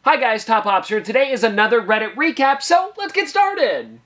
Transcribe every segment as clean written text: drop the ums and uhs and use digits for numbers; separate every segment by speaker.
Speaker 1: Hi guys, Top Hops here. Today is another Reddit recap, so let's get started!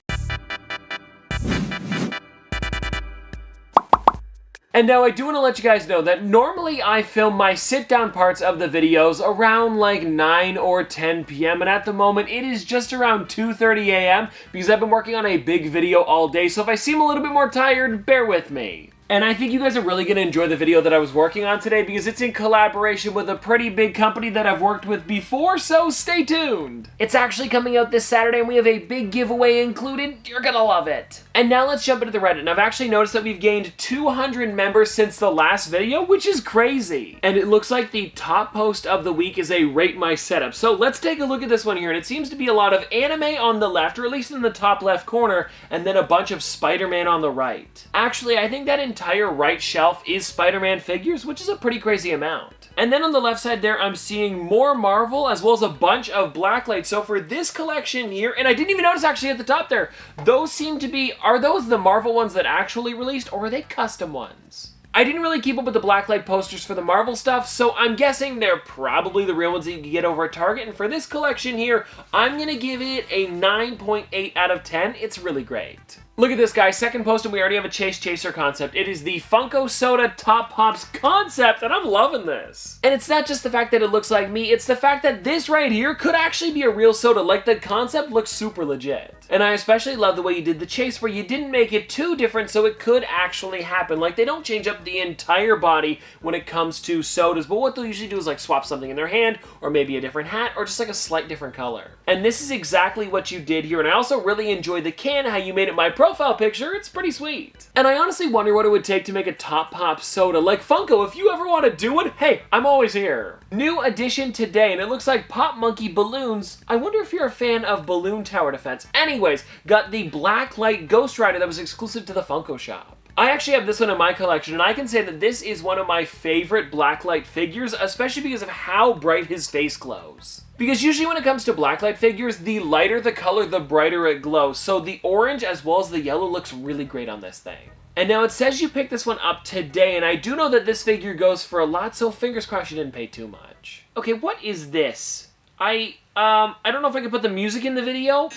Speaker 1: And now I do want to let you guys know that normally I film my sit-down parts of the videos around like 9 or 10 p.m. and at the moment it is just around 2:30 a.m. because I've been working on a big video all day, so if I seem a little bit more tired, bear with me. And I think you guys are really going to enjoy the video that I was working on today because it's in collaboration with a pretty big company that I've worked with before, so stay tuned! It's actually coming out this Saturday and we have a big giveaway included. You're gonna love it! And now let's jump into the Reddit. And I've actually noticed that we've gained 200 members since the last video, which is crazy! And it looks like the top post of the week is a Rate My Setup. So let's take a look at this one here, and it seems to be a lot of anime on the left, or at least in the top left corner, and then a bunch of Spider-Man on the right. Actually, I think that entire right shelf is Spider-Man figures, which is a pretty crazy amount. And then on the left side there, I'm seeing more Marvel as well as a bunch of Blacklight. So for this collection here, and I didn't even notice actually at the top there, those seem to be, are those the Marvel ones that actually released, or are they custom ones? I didn't really keep up with the Blacklight posters for the Marvel stuff, so I'm guessing they're probably the real ones that you can get over at Target. And for this collection here, I'm gonna give it a 9.8 out of 10. It's really great. Look at this, guys. Second post, and we already have a Chase Chaser concept. It is the Funko Soda Top Pops concept, and I'm loving this. And it's not just the fact that it looks like me, it's the fact that this right here could actually be a real soda. Like, the concept looks super legit. And I especially love the way you did the chase, where you didn't make it too different, so it could actually happen. Like, they don't change up the entire body when it comes to sodas, but what they'll usually do is, like, swap something in their hand, or maybe a different hat, or just, like, a slight different color. And this is exactly what you did here, and I also really enjoyed the can, how you made it my profile picture. It's pretty sweet. And I honestly wonder what it would take to make a Top Pop soda. Like, Funko, if you ever want to do it, hey, I'm always here. New addition today, and it looks like Pop Monkey balloons. I wonder if you're a fan of balloon tower defense. Anyways, got the Blacklight Ghost Rider that was exclusive to the Funko shop. I actually have this one in my collection, and I can say that this is one of my favorite Blacklight figures, especially because of how bright his face glows. Because usually when it comes to Blacklight figures, the lighter the color, the brighter it glows. So the orange as well as the yellow looks really great on this thing. And now it says you picked this one up today, and I do know that this figure goes for a lot, so fingers crossed you didn't pay too much. Okay, what is this? I don't know if I can put the music in the video.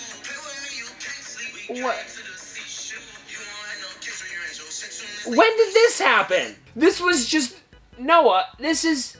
Speaker 1: What? When did this happen? This was just... Noah, this is...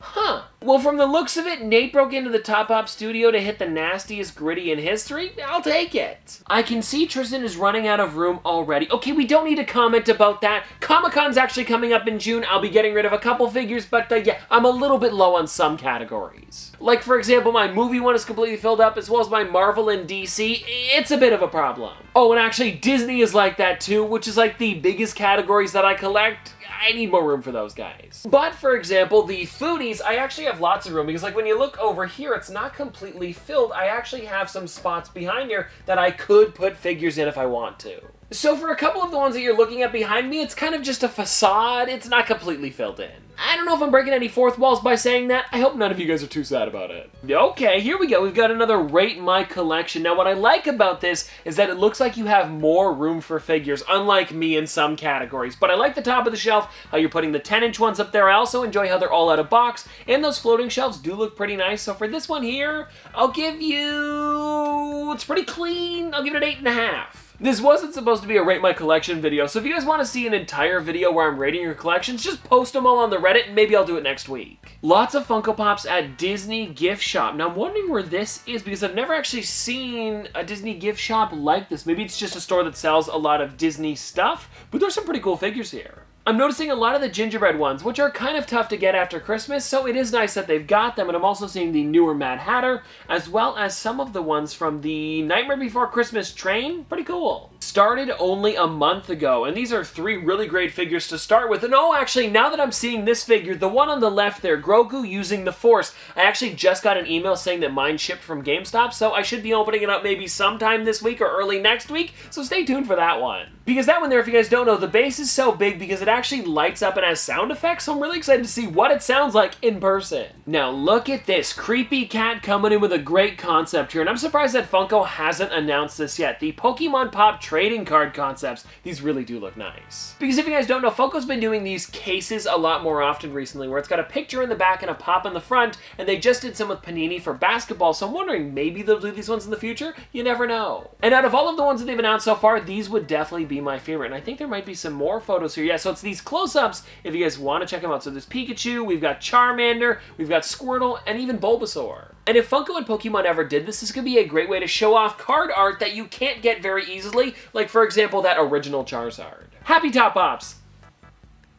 Speaker 1: Huh. Well, from the looks of it, Nate broke into the Top Pop studio to hit the nastiest gritty in history. I'll take it. I can see Tristan is running out of room already. Okay, we don't need to comment about that. Comic-Con's actually coming up in June. I'll be getting rid of a couple figures, but yeah, I'm a little bit low on some categories. Like, for example, my movie one is completely filled up, as well as my Marvel and DC. It's a bit of a problem. Oh, and actually, Disney is like that too, which is like the biggest categories that I collect. I need more room for those guys. But, for example, the foodies, I actually have lots of room, because like when you look over here, it's not completely filled. I actually have some spots behind here that I could put figures in if I want to. So for a couple of the ones that you're looking at behind me, it's kind of just a facade. It's not completely filled in. I don't know if I'm breaking any fourth walls by saying that. I hope none of you guys are too sad about it. Okay, here we go. We've got another Rate My collection. Now, what I like about this is that it looks like you have more room for figures, unlike me in some categories. But I like the top of the shelf, how you're putting the 10-inch ones up there. I also enjoy how they're all out of box, and those floating shelves do look pretty nice. So for this one here, I'll give you... It's pretty clean. I'll give it an 8.5. This wasn't supposed to be a Rate My Collection video, so if you guys want to see an entire video where I'm rating your collections, just post them all on the Reddit and maybe I'll do it next week. Lots of Funko Pops at Disney Gift Shop. Now I'm wondering where this is because I've never actually seen a Disney gift shop like this. Maybe it's just a store that sells a lot of Disney stuff, but there's some pretty cool figures here. I'm noticing a lot of the gingerbread ones, which are kind of tough to get after Christmas, so it is nice that they've got them, and I'm also seeing the newer Mad Hatter, as well as some of the ones from the Nightmare Before Christmas train. Pretty cool. Started only a month ago, and these are 3 really great figures to start with. And oh, actually, now that I'm seeing this figure, the one on the left there, Grogu using the Force, I actually just got an email saying that mine shipped from GameStop, so I should be opening it up maybe sometime this week or early next week, so stay tuned for that one. Because that one there, if you guys don't know, the bass is so big because it actually lights up and has sound effects, so I'm really excited to see what it sounds like in person. Now look at this creepy cat coming in with a great concept here, and I'm surprised that Funko hasn't announced this yet. The Pokemon Pop trading card concepts. These really do look nice. Because if you guys don't know, Funko's been doing these cases a lot more often recently, where it's got a picture in the back and a pop in the front, and they just did some with Panini for basketball, so I'm wondering maybe they'll do these ones in the future? You never know. And out of all of the ones that they've announced so far, these would definitely be my favorite, and I think there might be some more photos here. Yeah, so it's these close-ups if you guys want to check them out. So there's Pikachu, we've got Charmander, we've got Squirtle, and even Bulbasaur. And if Funko and Pokemon ever did this could be a great way to show off card art that you can't get very easily, like for example that original Charizard. Happy Top Pops!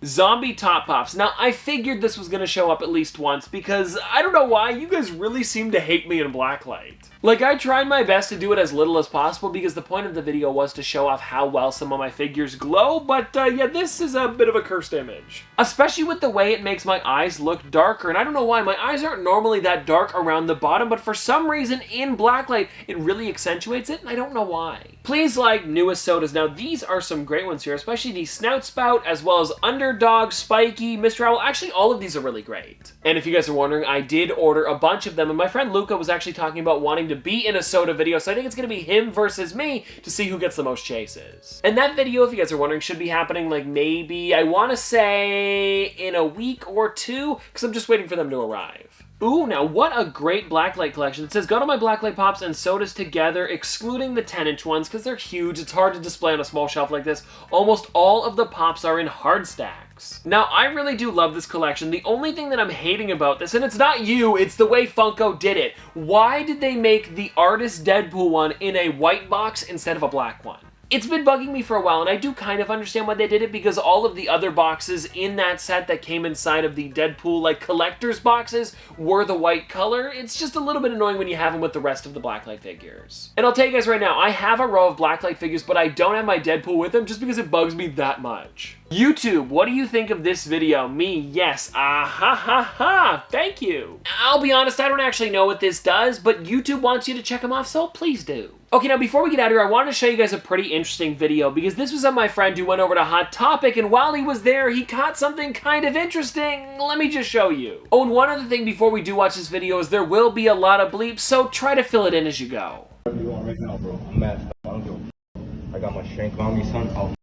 Speaker 1: Zombie Top Pops. Now, I figured this was going to show up at least once because I don't know why, you guys really seem to hate me in blacklight. Like, I tried my best to do it as little as possible because the point of the video was to show off how well some of my figures glow, but yeah, this is a bit of a cursed image. Especially with the way it makes my eyes look darker, and I don't know why, my eyes aren't normally that dark around the bottom, but for some reason in blacklight, it really accentuates it, and I don't know why. Please like newest sodas. Now, these are some great ones here, especially the Snout Spout, as well as Underdog, Spiky, Mr. Owl. Actually, all of these are really great. And if you guys are wondering, I did order a bunch of them, and my friend Luca was actually talking about wanting to be in a soda video, so I think it's going to be him versus me to see who gets the most chases. And that video, if you guys are wondering, should be happening like maybe, I want to say, in a week or two, because I'm just waiting for them to arrive. Ooh, now what a great blacklight collection. It says, go to my blacklight pops and sodas together, excluding the 10-inch ones, because they're huge. It's hard to display on a small shelf like this. Almost all of the pops are in hard stacks. Now, I really do love this collection. The only thing that I'm hating about this, and it's not you, it's the way Funko did it. Why did they make the artist Deadpool one in a white box instead of a black one? It's been bugging me for a while, and I do kind of understand why they did it, because all of the other boxes in that set that came inside of the Deadpool, like, collector's boxes were the white color. It's just a little bit annoying when you have them with the rest of the blacklight figures. And I'll tell you guys right now, I have a row of blacklight figures, but I don't have my Deadpool with them just because it bugs me that much. YouTube, what do you think of this video? Me, yes. Ah ha ha ha. Thank you. I'll be honest, I don't actually know what this does, but YouTube wants you to check them off, so please do. Okay, now before we get out of here, I wanted to show you guys a pretty interesting video because this was of my friend who went over to Hot Topic, and while he was there, he caught something kind of interesting. Let me just show you. Oh, and one other thing before we do watch this video is there will be a lot of bleeps, so try to fill it in as you go.
Speaker 2: What are you on right now, bro? I'm mad. I got my shank on me, son. I'll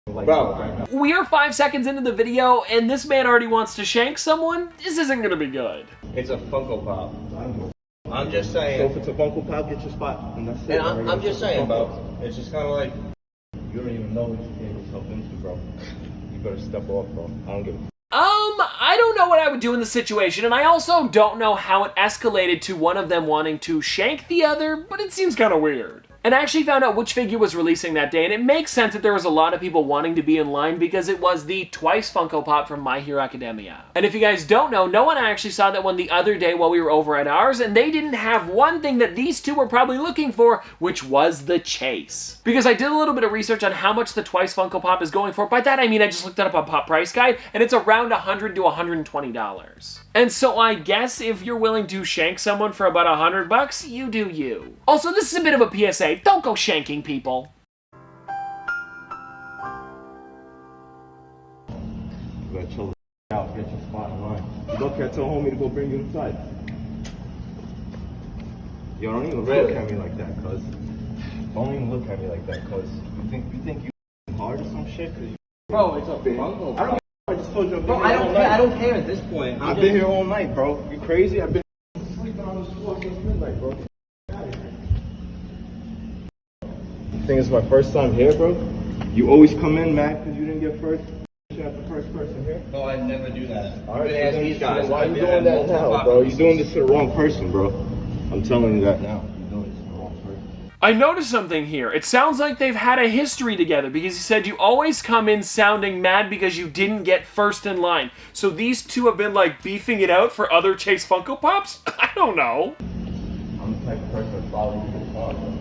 Speaker 2: like bro.
Speaker 1: We are 5 seconds into the video, and this man already wants to shank someone? This isn't gonna be good.
Speaker 2: It's a Funko Pop. I'm just saying. So if it's a Funko Pop, get your spot. And that's it. And I'm just saying, bro. It's just kind of like, you don't even know what you're getting yourself into, bro. You better step off, bro. I don't give a
Speaker 1: I don't know what I would do in the situation, and I also don't know how it escalated to one of them wanting to shank the other, but it seems kind of weird. And I actually found out which figure was releasing that day, and it makes sense that there was a lot of people wanting to be in line because it was the Twice Funko Pop from My Hero Academia. And if you guys don't know, Noah and I actually saw that one the other day while we were over at ours, and they didn't have one thing that these two were probably looking for, which was the chase. Because I did a little bit of research on how much the Twice Funko Pop is going for. By that I mean I just looked it up on Pop Price Guide, and it's around $100 to $120. And so I guess if you're willing to shank someone for about $100, you do you. Also, this is a bit of a PSA. Don't go shanking people.
Speaker 2: You gotta chill out, get your spot in line. You look at tell homie to go bring you inside. Yo, don't even look at me like that, cuz. Don't even look at me like that, cuz. You think you hard or some shit?
Speaker 3: Bro, it's a Funko Pop.
Speaker 2: I just told you I've been
Speaker 3: Bro,
Speaker 2: here all night.
Speaker 3: I don't care at this point.
Speaker 2: I've been here all night, bro. You crazy? I've been sleeping on this floor since midnight, bro. I think it's my first time here, bro. You always come in mad because you didn't get first. You have the first person here.
Speaker 3: No, I never do that.
Speaker 2: All right,
Speaker 3: ask these guys.
Speaker 2: why are you doing that now, bro? You're doing this to the wrong person, bro. I'm telling you that now. You're doing this to the wrong person.
Speaker 1: I noticed something here. It sounds like they've had a history together because he said you always come in sounding mad because you didn't get first in line. So these two have been like beefing it out for other Chase Funko Pops? I don't know.
Speaker 2: I'm the type of person that follows you to the car, bro.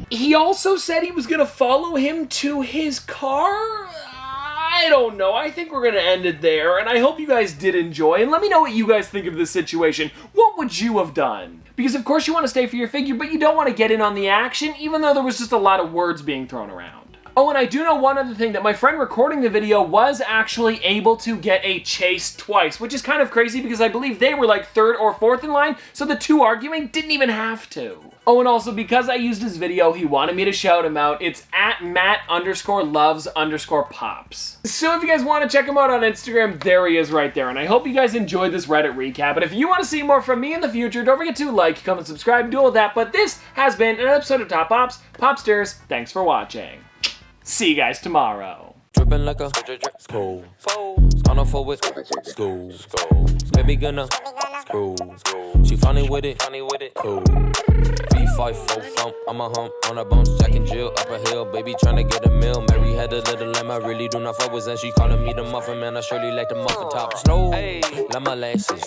Speaker 1: He also said he was gonna follow him to his car? I don't know. I think we're gonna end it there, and I hope you guys did enjoy, and let me know what you guys think of this situation. What would you have done? Because of course you want to stay for your figure, but you don't want to get in on the action, even though there was just a lot of words being thrown around. Oh, and I do know one other thing, that my friend recording the video was actually able to get a chase twice, which is kind of crazy because I believe they were like 3rd or 4th in line, so the two arguing didn't even have to. Oh, and also because I used his video, he wanted me to shout him out. It's at Matt_loves_pops. So if you guys want to check him out on Instagram, there he is right there. And I hope you guys enjoyed this Reddit recap. And if you want to see more from me in the future, don't forget to like, comment, subscribe, do all that. But this has been an episode of Top Pops. Popsters, thanks for watching. See you guys tomorrow.
Speaker 4: Drippin' like a school. On a forward school. Baby gonna screw. She funny with it. Cool. V5 full thump. I'm a hump on a bounce. Jack and Jill up a hill. Baby tryna get a meal. Mary had a little lamb. I really do not fuck with. And she calling me the muffin man. I surely like the muffin top. Snow. Like my lashes.